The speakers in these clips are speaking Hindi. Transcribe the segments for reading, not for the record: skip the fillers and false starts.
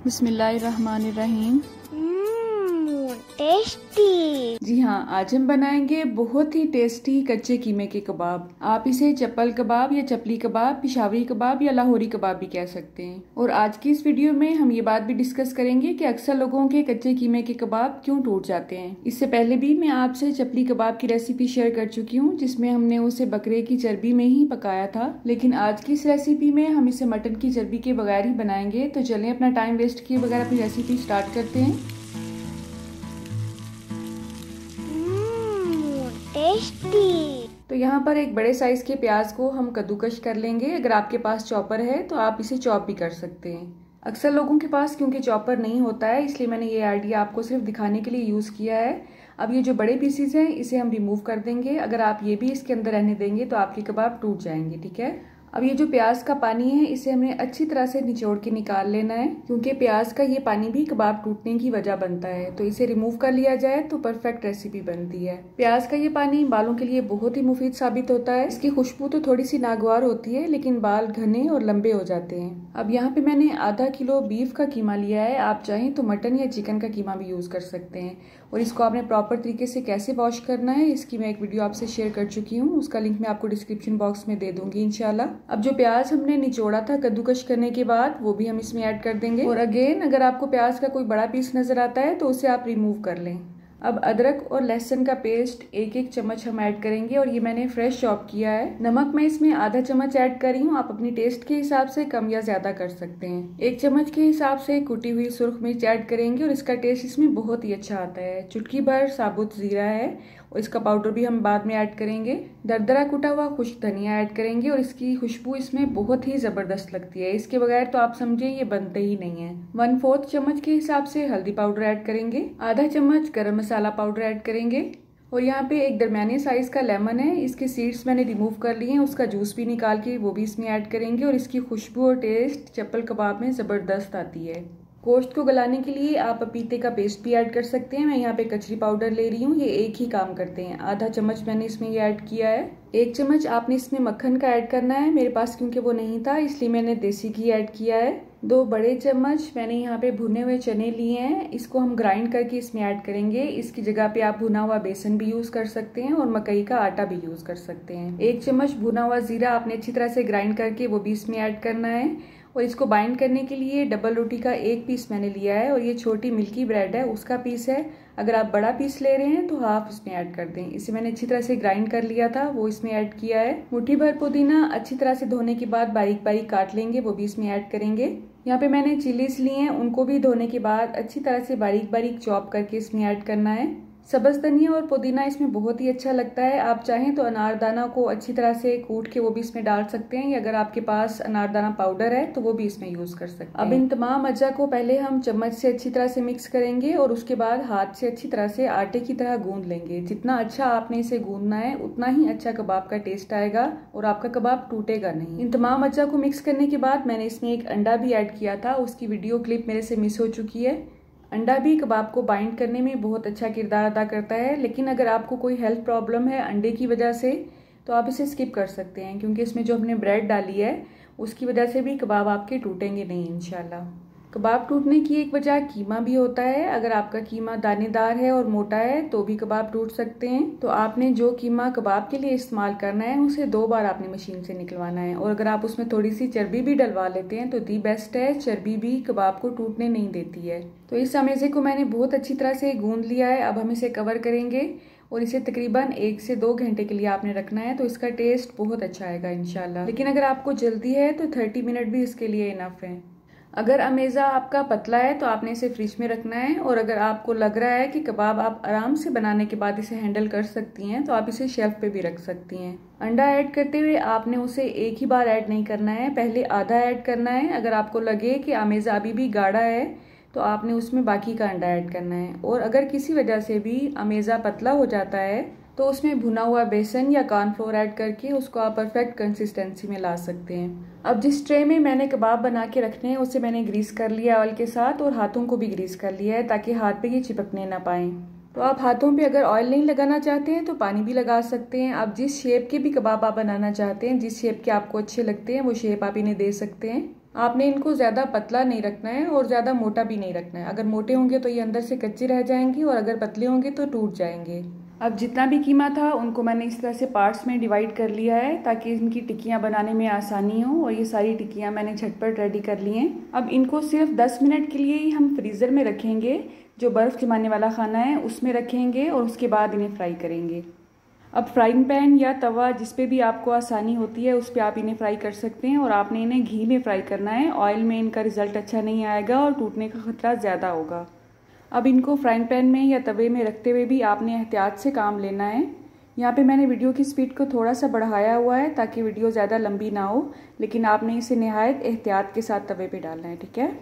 बिस्मिल्लाहिर्रहमानिर्रहीम। टेस्टी। जी हाँ, आज हम बनाएंगे बहुत ही टेस्टी कच्चे कीमे के कबाब। आप इसे चप्पल कबाब या चपली कबाब, पिशावरी कबाब या लाहौरी कबाब भी कह सकते हैं। और आज की इस वीडियो में हम ये बात भी डिस्कस करेंगे कि अक्सर लोगों के कच्चे कीमे के कबाब क्यों टूट जाते हैं। इससे पहले भी मैं आपसे चपली कबाब की रेसिपी शेयर कर चुकी हूँ, जिसमें हमने उसे बकरे की चर्बी में ही पकाया था। लेकिन आज की इस रेसिपी में हम इसे मटन की चर्बी के बगैर ही बनाएंगे। तो चलें अपना टाइम वेस्ट किए बगैर अपनी रेसिपी स्टार्ट करते हैं। टेस्टी। तो यहाँ पर एक बड़े साइज के प्याज को हम कद्दूकश कर लेंगे। अगर आपके पास चॉपर है तो आप इसे चॉप भी कर सकते हैं। अक्सर लोगों के पास क्योंकि चॉपर नहीं होता है, इसलिए मैंने ये आइडिया आपको सिर्फ दिखाने के लिए यूज किया है। अब ये जो बड़े पीसीज हैं इसे हम रिमूव कर देंगे। अगर आप ये भी इसके अंदर रहने देंगे तो आपके कबाब टूट जाएंगे। ठीक है। अब ये जो प्याज का पानी है इसे हमने अच्छी तरह से निचोड़ के निकाल लेना है, क्योंकि प्याज का ये पानी भी कबाब टूटने की वजह बनता है। तो इसे रिमूव कर लिया जाए तो परफेक्ट रेसिपी बनती है। प्याज का ये पानी बालों के लिए बहुत ही मुफीद साबित होता है। इसकी खुशबू तो थोड़ी सी नागवार होती है, लेकिन बाल घने और लंबे हो जाते हैं। अब यहाँ पे मैंने आधा किलो बीफ का कीमा लिया है। आप चाहें तो मटन या चिकन का कीमा भी यूज कर सकते हैं। और इसको आपने प्रॉपर तरीके से कैसे वॉश करना है इसकी मैं एक वीडियो आपसे शेयर कर चुकी हूँ। उसका लिंक मैं आपको डिस्क्रिप्शन बॉक्स में दे दूंगी इंशाल्लाह। अब जो प्याज हमने निचोड़ा था कद्दूकश करने के बाद, वो भी हम इसमें ऐड कर देंगे। और अगेन, अगर आपको प्याज का कोई बड़ा पीस नजर आता है तो उसे आप रिमूव कर लें। अब अदरक और लहसुन का पेस्ट एक एक चम्मच हम ऐड करेंगे, और ये मैंने फ्रेश चॉप किया है। नमक मैं इसमें आधा चम्मच ऐड कर रही हूँ। आप अपनी टेस्ट के हिसाब से कम या ज्यादा कर सकते हैं। एक चम्मच के हिसाब से कुटी हुई सुर्ख मिर्च ऐड करेंगे, और इसका टेस्ट इसमें बहुत ही अच्छा आता है। चुटकी भर साबुत जीरा है, और इसका पाउडर भी हम बाद में ऐड करेंगे। दरदरा कुटा हुआ खुश्क धनिया ऐड करेंगे, और इसकी खुशबू इसमें बहुत ही जबरदस्त लगती है। इसके बगैर तो आप समझे ये बनते ही नहीं है। 1/4 चम्मच के हिसाब से हल्दी पाउडर ऐड करेंगे। आधा चम्मच गरम मसाला पाउडर ऐड करेंगे। और यहाँ पे एक दरमियाने साइज का लेमन है, इसके सीड्स मैंने रिमूव कर लिए हैं, उसका जूस भी निकाल के वो भी इसमें ऐड करेंगे। और इसकी खुशबू और टेस्ट चप्पल कबाब में जबरदस्त आती है। गोश्त को गलाने के लिए आप पपीते का पेस्ट भी ऐड कर सकते हैं। मैं यहाँ पे कचरी पाउडर ले रही हूँ, ये एक ही काम करते हैं। आधा चम्मच मैंने इसमें ये ऐड किया है। 1 चम्मच आपने इसमें मक्खन का ऐड करना है। मेरे पास क्योंकि वो नहीं था इसलिए मैंने देसी घी ऐड किया है। 2 बड़े चम्मच मैंने यहाँ पे भुने हुए चने लिए हैं, इसको हम ग्राइंड करके इसमें ऐड करेंगे। इसकी जगह पे आप भुना हुआ बेसन भी यूज कर सकते हैं, और मकई का आटा भी यूज कर सकते हैं। 1 चम्मच भुना हुआ जीरा आपने अच्छी तरह से ग्राइंड करके वो भी इसमें ऐड करना है। और इसको बाइंड करने के लिए डबल रोटी का 1 पीस मैंने लिया है, और ये छोटी मिल्की ब्रेड है उसका पीस है। अगर आप बड़ा पीस ले रहे हैं तो हाफ इसमें ऐड कर दें। इसे मैंने अच्छी तरह से ग्राइंड कर लिया था, वो इसमें ऐड किया है। मुट्ठी भर पुदीना अच्छी तरह से धोने के बाद बारीक बारीक काट लेंगे, वो भी इसमें ऐड करेंगे। यहाँ पे मैंने चिलीज लिए हैं, उनको भी धोने के बाद अच्छी तरह से बारीक बारीक चॉप करके इसमें ऐड करना है। सब्ज धनिया और पुदीना इसमें बहुत ही अच्छा लगता है। आप चाहें तो अनारदाना को अच्छी तरह से कूट के वो भी इसमें डाल सकते हैं, या अगर आपके पास अनारदाना पाउडर है तो वो भी इसमें यूज कर सकते हैं। अब इन तमाम अज्जा को पहले हम चम्मच से अच्छी तरह से मिक्स करेंगे, और उसके बाद हाथ से अच्छी तरह से आटे की तरह गूंद लेंगे। जितना अच्छा आपने इसे गूंदना है उतना ही अच्छा कबाब का टेस्ट आएगा, और आपका कबाब टूटेगा नहीं। इन तमाम अज्जा को मिक्स करने के बाद मैंने इसमें एक अंडा भी ऐड किया था, उसकी वीडियो क्लिप मेरे से मिस हो चुकी है। अंडा भी कबाब को बाइंड करने में बहुत अच्छा किरदार अदा करता है, लेकिन अगर आपको कोई हेल्थ प्रॉब्लम है अंडे की वजह से तो आप इसे स्किप कर सकते हैं, क्योंकि इसमें जो हमने ब्रेड डाली है उसकी वजह से भी कबाब आपके टूटेंगे नहीं इंशाल्लाह। कबाब टूटने की एक वजह कीमा भी होता है। अगर आपका कीमा दानेदार है और मोटा है तो भी कबाब टूट सकते हैं। तो आपने जो कीमा कबाब के लिए इस्तेमाल करना है उसे 2 बार आपने मशीन से निकलवाना है। और अगर आप उसमें थोड़ी सी चर्बी भी डलवा लेते हैं तो दी बेस्ट है। चर्बी भी कबाब को टूटने नहीं देती है। तो इस अमेजे को मैंने बहुत अच्छी तरह से गूंद लिया है। अब हम इसे कवर करेंगे, और इसे तकरीबन 1 से 2 घंटे के लिए आपने रखना है, तो इसका टेस्ट बहुत अच्छा आएगा इंशाल्लाह। लेकिन अगर आपको जल्दी है तो 30 मिनट भी इसके लिए इनफ है। अगर अमेज़ा आपका पतला है तो आपने इसे फ्रिज में रखना है, और अगर आपको लग रहा है कि कबाब आप आराम से बनाने के बाद इसे हैंडल कर सकती हैं तो आप इसे शेल्फ पे भी रख सकती हैं। अंडा ऐड करते हुए आपने उसे एक ही बार ऐड नहीं करना है, पहले आधा ऐड करना है। अगर आपको लगे कि अमेज़ा अभी भी गाढ़ा है तो आपने उसमें बाकी का अंडा ऐड करना है। और अगर किसी वजह से भी अमेज़ा पतला हो जाता है तो उसमें भुना हुआ बेसन या कॉर्नफ्लोर ऐड करके उसको आप परफेक्ट कंसिस्टेंसी में ला सकते हैं। अब जिस ट्रे में मैंने कबाब बना के रखने हैं उसे मैंने ग्रीस कर लिया ऑयल के साथ, और हाथों को भी ग्रीस कर लिया है ताकि हाथ पे ये चिपकने ना पाए। तो आप हाथों पे अगर ऑयल नहीं लगाना चाहते हैं तो पानी भी लगा सकते हैं। आप जिस शेप के भी कबाब आप बनाना चाहते हैं, जिस शेप के आपको अच्छे लगते हैं वो शेप आप इन्हें दे सकते हैं। आपने इनको ज़्यादा पतला नहीं रखना है और ज़्यादा मोटा भी नहीं रखना है। अगर मोटे होंगे तो ये अंदर से कच्चे रह जाएंगे और अगर पतले होंगे तो टूट जाएंगे। अब जितना भी कीमा था उनको मैंने इस तरह से पार्ट्स में डिवाइड कर लिया है ताकि इनकी टिक्कियाँ बनाने में आसानी हो। और ये सारी टिक्कियाँ मैंने झटपट रेडी कर ली हैं। अब इनको सिर्फ 10 मिनट के लिए ही हम फ्रीज़र में रखेंगे, जो बर्फ़ जमाने वाला खाना है उसमें रखेंगे और उसके बाद इन्हें फ्राई करेंगे। अब फ्राइंग पैन या तवा जिस पे भी आपको आसानी होती है उस पर आप इन्हें फ्राई कर सकते हैं। और आपने इन्हें घी में फ्राई करना है, ऑयल में इनका रिज़ल्ट अच्छा नहीं आएगा और टूटने का खतरा ज़्यादा होगा। अब इनको फ्राइंग पैन में या तवे में रखते हुए भी आपने एहतियात से काम लेना है। यहाँ पे मैंने वीडियो की स्पीड को थोड़ा सा बढ़ाया हुआ है ताकि वीडियो ज़्यादा लंबी ना हो, लेकिन आपने इसे निहायत एहतियात के साथ तवे पे डालना है, ठीक है।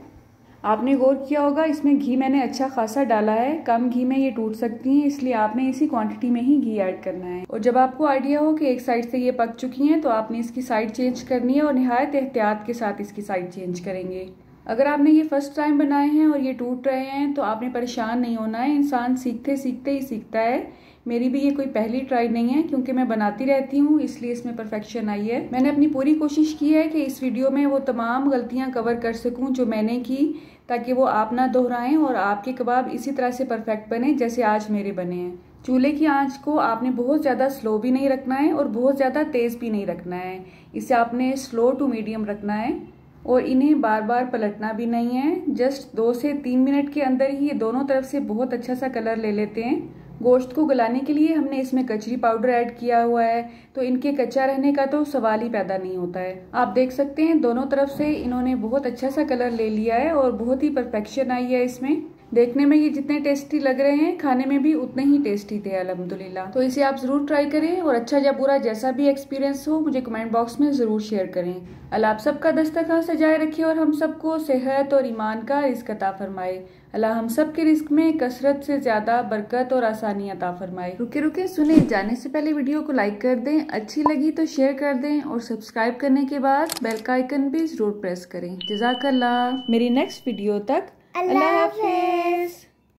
आपने गौर किया होगा इसमें घी मैंने अच्छा खासा डाला है। कम घी में ये टूट सकती हैं, इसलिए आपने इसी क्वांटिटी में ही घी ऐड करना है। और जब आपको आइडिया हो कि एक साइड से ये पक चुकी हैं तो आपने इसकी साइड चेंज करनी है और निहायत एहतियात के साथ इसकी साइड चेंज करेंगे। अगर आपने ये फर्स्ट टाइम बनाए हैं और ये टूट रहे हैं तो आपने परेशान नहीं होना है। इंसान सीखते सीखते ही सीखता है। मेरी भी ये कोई पहली ट्राई नहीं है, क्योंकि मैं बनाती रहती हूँ इसलिए इसमें परफेक्शन आई है। मैंने अपनी पूरी कोशिश की है कि इस वीडियो में वो तमाम गलतियाँ कवर कर सकूँ जो मैंने की, ताकि वो आप ना दोहराएं और आपके कबाब इसी तरह से परफेक्ट बने जैसे आज मेरे बने हैं। चूल्हे की आंच को आपने बहुत ज़्यादा स्लो भी नहीं रखना है और बहुत ज़्यादा तेज़ भी नहीं रखना है। इसे आपने स्लो टू मीडियम रखना है और इन्हें बार बार पलटना भी नहीं है। जस्ट 2 से 3 मिनट के अंदर ही ये दोनों तरफ से बहुत अच्छा सा कलर ले लेते हैं। गोश्त को गलाने के लिए हमने इसमें कचरी पाउडर ऐड किया हुआ है, तो इनके कच्चा रहने का तो सवाल ही पैदा नहीं होता है। आप देख सकते हैं दोनों तरफ से इन्होंने बहुत अच्छा सा कलर ले लिया है और बहुत ही परफेक्शन आई है इसमें। देखने में ये जितने टेस्टी लग रहे हैं खाने में भी उतने ही टेस्टी थे अल्हम्दुलिल्लाह। तो इसे आप ज़रूर ट्राई करें और अच्छा या बुरा जैसा भी एक्सपीरियंस हो मुझे कमेंट बॉक्स में ज़रूर शेयर करें। अल्लाह आप सबका दस्तरखान सजाए रखे और हम सबको सेहत और ईमान का रिज़्क अता फरमाए। अल्लाह हम सब के रिस्क में कसरत से ज़्यादा बरकत और आसानी अता फरमाए। रुके रुके सुने, जाने से पहले वीडियो को लाइक कर दें, अच्छी लगी तो शेयर कर दें और सब्सक्राइब करने के बाद बेल का आइकन भी ज़रूर प्रेस करें। जज़ाकल्लाह। मेरी नेक्स्ट वीडियो तक अल्लाह हाफिज़।